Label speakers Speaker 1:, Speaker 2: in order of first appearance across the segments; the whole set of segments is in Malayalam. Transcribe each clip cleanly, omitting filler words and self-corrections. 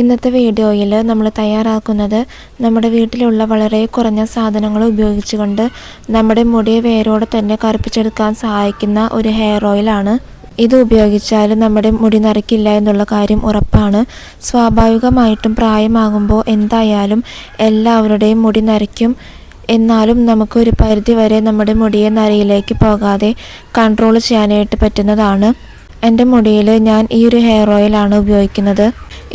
Speaker 1: ഇന്നത്തെ വീഡിയോയിൽ നമ്മൾ തയ്യാറാക്കുന്നത് നമ്മുടെ വീട്ടിലുള്ള വളരെ കുറഞ്ഞ സാധനങ്ങൾ ഉപയോഗിച്ചുകൊണ്ട് നമ്മുടെ മുടിയെ വേരോടെ തന്നെ കറുപ്പിച്ചെടുക്കാൻ സഹായിക്കുന്ന ഒരു ഹെയർ ഓയിലാണ്. ഇത് ഉപയോഗിച്ചാൽ നമ്മുടെ മുടി നരയ്ക്കില്ല എന്നുള്ള കാര്യം ഉറപ്പാണ്. സ്വാഭാവികമായിട്ടും പ്രായമാകുമ്പോൾ എന്തായാലും എല്ലാവരുടെയും മുടി നരയ്ക്കും. എന്നാലും നമുക്കൊരു പരിധി വരെ നമ്മുടെ മുടിയെ നരയിലേക്ക് പോകാതെ കൺട്രോൾ ചെയ്യാനായിട്ട് പറ്റുന്നതാണ്. എൻ്റെ മുടിയിൽ ഞാൻ ഈ ഒരു ഹെയർ ഓയിലാണ് ഉപയോഗിക്കുന്നത്.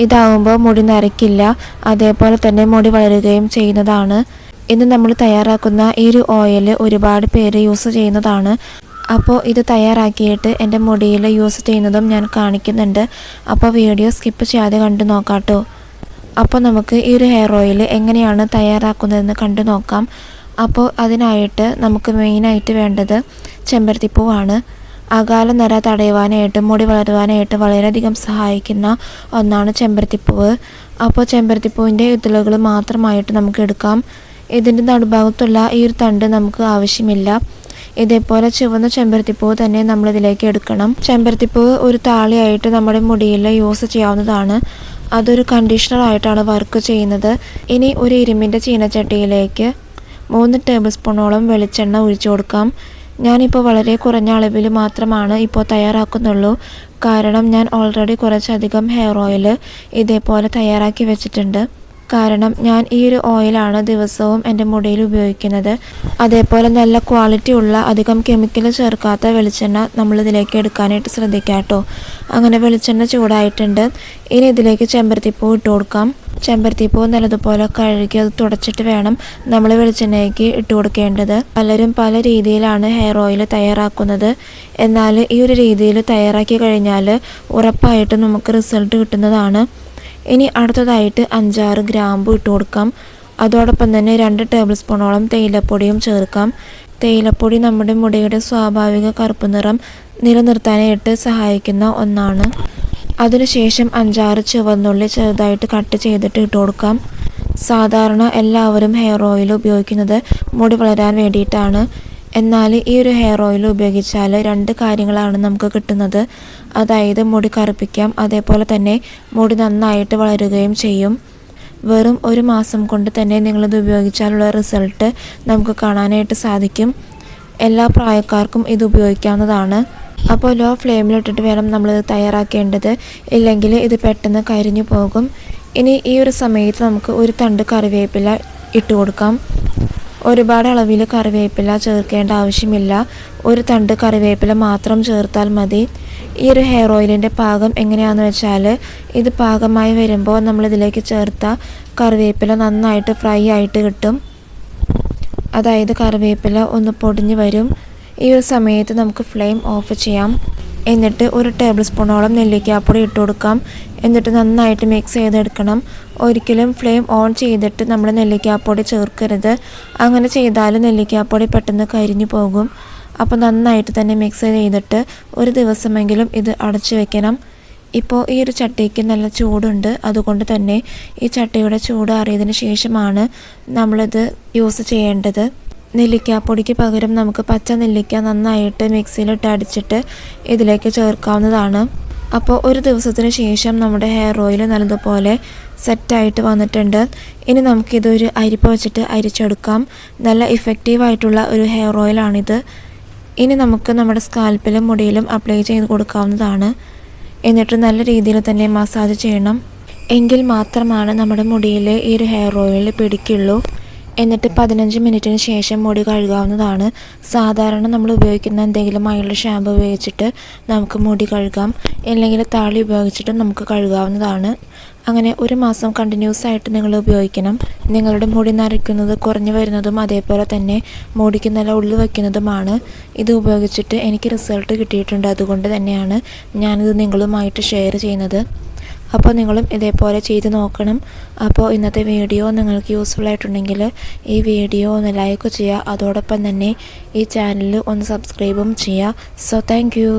Speaker 1: ഇതാവുമ്പോൾ മുടി നരയ്ക്കില്ല, അതേപോലെ തന്നെ മുടി വളരുകയും ചെയ്യുന്നതാണ്. ഇന്ന് നമ്മൾ തയ്യാറാക്കുന്ന ഈ ഒരു ഓയിൽ ഒരുപാട് പേര് യൂസ് ചെയ്യുന്നതാണ്. അപ്പോൾ ഇത് തയ്യാറാക്കിയിട്ട് എൻ്റെ മുടിയിൽ യൂസ് ചെയ്യുന്നതും ഞാൻ കാണിക്കുന്നുണ്ട്. അപ്പോൾ വീഡിയോ സ്കിപ്പ് ചെയ്യാതെ കണ്ടു നോക്കാട്ടോ. അപ്പോൾ നമുക്ക് ഈ ഒരു ഹെയർ ഓയിൽ എങ്ങനെയാണ് തയ്യാറാക്കുന്നതെന്ന് കണ്ടു നോക്കാം. അപ്പോൾ അതിനായിട്ട് നമുക്ക് മെയിനായിട്ട് വേണ്ടത് ചെമ്പരത്തിപ്പൂവാണ്. അകാല നര തടയുവാനായിട്ട് മുടി വളരുവാനായിട്ട് വളരെയധികം സഹായിക്കുന്ന ഒന്നാണ് ചെമ്പരത്തിപ്പൂവ്. അപ്പോൾ ചെമ്പരത്തിപ്പൂവിൻ്റെ ഇതളുകൾ മാത്രമായിട്ട് നമുക്ക് എടുക്കാം. ഇതിൻ്റെ നടുഭാഗത്തുള്ള ഈ ഒരു തണ്ട് നമുക്ക് ആവശ്യമില്ല. ഇതേപോലെ ചുവന്ന ചെമ്പരത്തിപ്പൂവ് തന്നെ നമ്മളിതിലേക്ക് എടുക്കണം. ചെമ്പരത്തിപ്പൂവ് ഒരു താളിയായിട്ട് നമ്മുടെ മുടിയിൽ യൂസ് ചെയ്യാവുന്നതാണ്. അതൊരു കണ്ടീഷണറായിട്ടാണ് വർക്ക് ചെയ്യുന്നത്. ഇനി ഒരു ഇരുമ്പിൻ്റെ ചീനച്ചട്ടിയിലേക്ക് 3 ടേബിൾ സ്പൂണോളം വെളിച്ചെണ്ണ ഒഴിച്ചു കൊടുക്കാം. ഞാനിപ്പോൾ വളരെ കുറഞ്ഞ അളവിൽ മാത്രമാണ് ഇപ്പോൾ തയ്യാറാക്കുന്നുള്ളൂ. കാരണം ഞാൻ ഓൾറെഡി കുറച്ചധികം ഹെയർ ഓയിൽ ഇതേപോലെ തയ്യാറാക്കി വെച്ചിട്ടുണ്ട്. കാരണം ഞാൻ ഈ ഒരു ഓയിലാണ് ദിവസവും എൻ്റെ മുടിയിൽ ഉപയോഗിക്കുന്നത്. അതേപോലെ നല്ല ക്വാളിറ്റി ഉള്ള അധികം കെമിക്കൽ ചേർക്കാത്ത വെളിച്ചെണ്ണ നമ്മളിതിലേക്ക് എടുക്കാനായിട്ട് ശ്രദ്ധിക്കാം കേട്ടോ. അങ്ങനെ വെളിച്ചെണ്ണ ചൂടായിട്ടുണ്ട്. ഇനി ഇതിലേക്ക് ചെമ്പരത്തിപ്പൂ ഇട്ട് കൊടുക്കാം. ചെമ്പരത്തിപ്പൂ നല്ലതുപോലെ കഴുകി അത് തുടച്ചിട്ട് വേണം നമ്മൾ വെളിച്ചെണ്ണയ്ക്ക് ഇട്ട് കൊടുക്കേണ്ടത്. പലരും പല രീതിയിലാണ് ഹെയർ ഓയിൽ തയ്യാറാക്കുന്നത്. എന്നാൽ ഈ ഒരു രീതിയിൽ തയ്യാറാക്കി കഴിഞ്ഞാൽ ഉറപ്പായിട്ടും നമുക്ക് റിസൾട്ട് കിട്ടുന്നതാണ്. ഇനി അടുത്തതായിട്ട് 5-6 ഗ്രാമ്പു ഇട്ട് കൊടുക്കാം. അതോടൊപ്പം തന്നെ 2 ടേബിൾ സ്പൂണോളം തേയിലപ്പൊടിയും ചേർക്കാം. തേയിലപ്പൊടി നമ്മുടെ മുടിയുടെ സ്വാഭാവിക കറുപ്പ് നിറം നിലനിർത്താനായിട്ട് സഹായിക്കുന്ന ഒന്നാണ്. അതിനുശേഷം 5-6 ചുവന്നുള്ളി ചെറുതായിട്ട് കട്ട് ചെയ്തിട്ട് ഇട്ട് കൊടുക്കാം. സാധാരണ എല്ലാവരും ഹെയർ ഓയിൽ ഉപയോഗിക്കുന്നത് മുടി വളരാൻ വേണ്ടിയിട്ടാണ്. എന്നാൽ ഈ ഒരു ഹെയർ ഓയിൽ ഉപയോഗിച്ചാൽ 2 കാര്യങ്ങളാണ് നമുക്ക് കിട്ടുന്നത്. അതായത് മുടി കറുപ്പിക്കാം, അതേപോലെ തന്നെ മുടി നന്നായിട്ട് വളരുകയും ചെയ്യും. വെറും 1 മാസം കൊണ്ട് തന്നെ നിങ്ങളിത് ഉപയോഗിച്ചാലുള്ള റിസൾട്ട് നമുക്ക് കാണാനായിട്ട് സാധിക്കും. എല്ലാ പ്രായക്കാർക്കും ഇത് ഉപയോഗിക്കാവുന്നതാണ്. അപ്പോൾ ലോ ഫ്ലെയിമിലിട്ടിട്ട് വേണം നമ്മളിത് തയ്യാറാക്കേണ്ടത്, ഇല്ലെങ്കിൽ ഇത് പെട്ടെന്ന് കരിഞ്ഞു പോകും. ഇനി ഈ ഒരു സമയത്ത് നമുക്ക് ഒരു തണ്ട് കറിവേപ്പില ഇട്ട് കൊടുക്കാം. ഒരുപാട് അളവിൽ കറിവേപ്പില ചേർക്കേണ്ട ആവശ്യമില്ല. ഒരു തണ്ട് കറിവേപ്പില മാത്രം ചേർത്താൽ മതി. ഈ ഒരു ഹെയർ ഓയിലിൻ്റെ പാകം എങ്ങനെയാണെന്ന് വെച്ചാൽ, ഇത് പാകമായി വരുമ്പോൾ നമ്മളിതിലേക്ക് ചേർത്ത കറിവേപ്പില നന്നായിട്ട് ഫ്രൈ ആയിട്ട് കിട്ടും. അതായത് കറിവേപ്പില ഒന്ന് പൊടിഞ്ഞ് വരും. ഈ ഒരു സമയത്ത് നമുക്ക് ഫ്ലെയിം ഓഫ് ചെയ്യാം. എന്നിട്ട് 1 ടേബിൾ സ്പൂണോളം നെല്ലിക്കാപ്പൊടി ഇട്ട് കൊടുക്കാം. എന്നിട്ട് നന്നായിട്ട് മിക്സ് ചെയ്തെടുക്കണം. ഒരിക്കലും ഫ്ലെയിം ഓൺ ചെയ്തിട്ട് നമ്മൾ നെല്ലിക്കാപ്പൊടി ചേർക്കരുത്. അങ്ങനെ ചെയ്താൽ നെല്ലിക്കാപ്പൊടി പെട്ടെന്ന് കരിഞ്ഞു പോകും. അപ്പോൾ നന്നായിട്ട് തന്നെ മിക്സ് ചെയ്തിട്ട് 1 ദിവസമെങ്കിലും ഇത് അടച്ചു വെക്കണം. ഇപ്പോൾ ഈ ഒരു ചട്ടിക്ക് നല്ല ചൂടുണ്ട്. അതുകൊണ്ട് തന്നെ ഈ ചട്ടിയുടെ ചൂട് അറിയതിന് ശേഷമാണ് നമ്മളിത് യൂസ് ചെയ്യേണ്ടത്. നെല്ലിക്കാപ്പൊടിക്ക് പകരം നമുക്ക് പച്ച നെല്ലിക്ക നന്നായിട്ട് മിക്സിയിലിട്ട് അടിച്ചിട്ട് ഇതിലേക്ക് ചേർക്കാവുന്നതാണ്. അപ്പോൾ 1 ദിവസത്തിന് ശേഷം നമ്മുടെ ഹെയർ ഓയിൽ നല്ലതുപോലെ സെറ്റായിട്ട് വന്നിട്ടുണ്ട്. ഇനി നമുക്കിതൊരു അരിപ്പ വെച്ചിട്ട് അരിച്ചെടുക്കാം. നല്ല ഇഫക്റ്റീവായിട്ടുള്ള ഒരു ഹെയർ ഓയിലാണിത്. ഇനി നമുക്ക് നമ്മുടെ സ്കാൽപ്പിലും മുടിയിലും അപ്ലൈ ചെയ്ത് കൊടുക്കാവുന്നതാണ്. എന്നിട്ട് നല്ല രീതിയിൽ തന്നെ മസാജ് ചെയ്യണം. എങ്കിൽ മാത്രമാണ് നമ്മുടെ മുടിയിൽ ഈ ഒരു ഹെയർ ഓയിൽ പിടിക്കുള്ളൂ. എന്നിട്ട് 15 മിനിറ്റിന് ശേഷം മുടി കഴുകാവുന്നതാണ്. സാധാരണ നമ്മൾ ഉപയോഗിക്കുന്ന എന്തെങ്കിലും ആയുള്ള ഷാമ്പു ഉപയോഗിച്ചിട്ട് നമുക്ക് മുടി കഴുകാം, അല്ലെങ്കിൽ താളി ഉപയോഗിച്ചിട്ട് നമുക്ക് കഴുകാവുന്നതാണ്. അങ്ങനെ 1 മാസം കണ്ടിന്യൂസ് ആയിട്ട് നിങ്ങൾ ഉപയോഗിക്കണം. നിങ്ങളുടെ മുടി നരയ്ക്കുന്നത് കുറഞ്ഞു വരുന്നതും അതേപോലെ തന്നെ മുടിക്ക് നല്ല ഉള്ളു വയ്ക്കുന്നതുമാണ്. ഇത് ഉപയോഗിച്ചിട്ട് എനിക്ക് റിസൾട്ട് കിട്ടിയിട്ടുണ്ട്. അതുകൊണ്ട് തന്നെയാണ് ഞാനിത് നിങ്ങളുമായിട്ട് ഷെയർ ചെയ്യുന്നത്. അപ്പോൾ നിങ്ങളും ഇതേപോലെ ചെയ്ത് നോക്കണം. അപ്പോൾ ഇന്നത്തെ വീഡിയോ നിങ്ങൾക്ക് യൂസ്ഫുൾ ആയിട്ടുണ്ടെങ്കിൽ ഈ വീഡിയോ ഒന്ന് ലൈക്ക് ചെയ്യുക. അതോടൊപ്പം തന്നെ ഈ ചാനൽ ഒന്ന് സബ്സ്ക്രൈബും ചെയ്യുക. So thank you.